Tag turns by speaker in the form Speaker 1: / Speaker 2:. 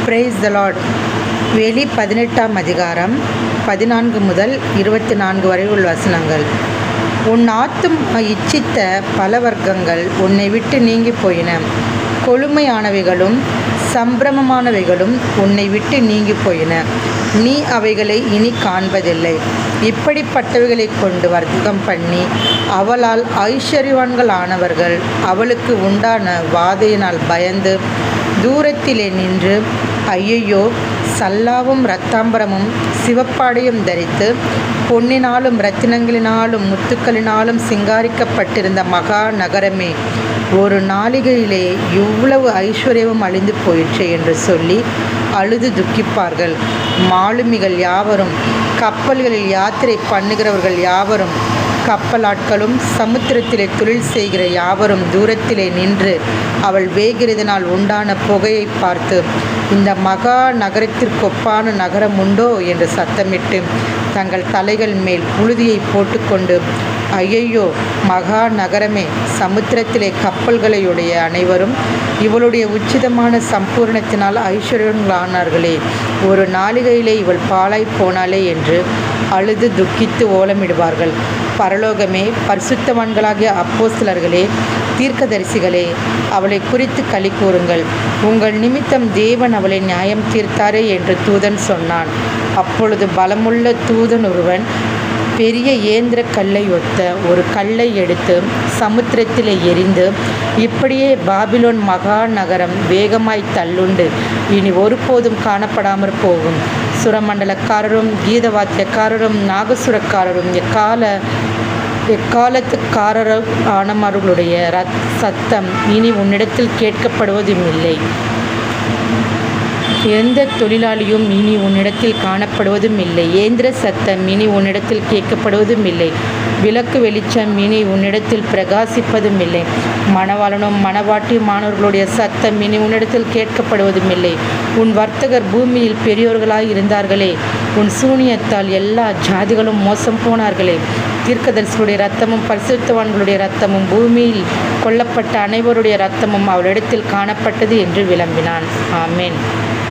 Speaker 1: Praise the Lord. வெளி 18ஆம் அதிகாரம் 14 முதல் 24 வரை உள்ள வசனங்கள். உன் ஆத்துமா இச்சித்த பல வர்க்கங்கள் உன்னை விட்டு நீங்கி போயின. கொழுமையானவைகளும் சம்பிரமமானவைகளும் உன்னை விட்டு நீங்கி போயின. நீ அவைகளை இனி காண்பதில்லை. இப்படிப்பட்டவைகளை கொண்டு வர்த்தகம் பண்ணி அவளால் ஐஸ்வர்யவான்களானவர்கள் அவளுக்கு உண்டான வாதையினால் பயந்து தூரத்திலே நின்று, ஐயையோ, சல்லாவும் இரத்தாம்பரமும் சிவப்பாடையும் தரித்து பொன்னினாலும் இரத்தினங்களினாலும் முத்துக்களினாலும் சிங்காரிக்கப்பட்டிருந்த மகா நகரமே, ஒரு நாளிகையிலே இவ்வளவு ஐஸ்வர்யமும் அழிந்து போயிற்றே என்று சொல்லி அழுது துக்கிப்பார்கள். மாலுமிகள் யாவரும், கப்பல்களில் யாத்திரை பண்ணுகிறவர்கள் யாவரும், கப்பலாட்களும் சமுத்திரத்திலே தொழில் செய்கிற யாவரும் தூரத்திலே நின்று அவள் வேகிறதினால் உண்டான புகையை பார்த்து, இந்த மகா நகரத்திற்கொப்பான நகரம் உண்டோ என்று சத்தமிட்டு தங்கள் தலைகள் மேல் புழுதியை போட்டுக்கொண்டு, ஐயையோ, மகா நகரமே, சமுத்திரத்திலே கப்பல்களையுடைய அனைவரும் இவளுடைய உச்சிதமான சம்பூர்ணத்தினால் ஐஸ்வர்யங்களானார்களே, ஒரு நாளிகையிலே இவள் பாழாய் போனாளே என்று அழுது துக்கித்து ஓலமிடுவார்கள். பரலோகமே, பரிசுத்தவான்களாகிய அப்போஸ்தலர்களே, தீர்க்கதரிசிகளே, அவளை குறித்து களி கூறுங்கள். உங்கள் நிமித்தம் தேவன் அவளை நியாயம் தீர்த்தாரே என்று தூதன் சொன்னான். அப்பொழுது பலமுள்ள தூதன் ஒருவன் பெரிய ஏந்திர கல்லை ஒத்த ஒரு கல்லை எடுத்து சமுத்திரத்திலே எறிந்து, இப்படியே பாபிலோன் மகா நகரம் வேகமாய் தள்ளுண்டு இனி ஒருபோதும் காணப்படாமற் போகும். சுரமண்டலக்காரரும் கீதவாத்தியக்காரரும் நாகசுரக்காரரும் எக்காலத்துக்காரரும் ஆனவர்களுடைய சத்தம் இனி உன்னிடத்தில் கேட்கப்படுவதும் இல்லை. எந்த தொழிலாளியும் இனி உன்னிடத்தில் காணப்படுவதும் இல்லை. ஏந்திர சத்தம் இனி உன்னிடத்தில் கேட்கப்படுவதும் இல்லை. விளக்கு வெளிச்சம் இனி உன்னிடத்தில் பிரகாசிப்பதும் இல்லை. மணவாளனும் மணவாட்டியுமானவர்களுடைய சத்தம் இனி உன்னிடத்தில் கேட்கப்படுவதும் இல்லை. உன் வர்த்தகர் பூமியில் பெரியோர்களாய் இருந்தார்களே, உன் சூனியத்தால் எல்லா ஜாதிகளும் மோசம் போனார்களே. தீர்க்கதரிசிகளுடைய இரத்தமும் பரிசுத்தவான்களுடைய இரத்தமும் பூமியில் கொல்லப்பட்ட அனைவருடைய இரத்தமும் அவளிடத்தில் காணப்பட்டது என்று விளம்பினான். ஆமேன்.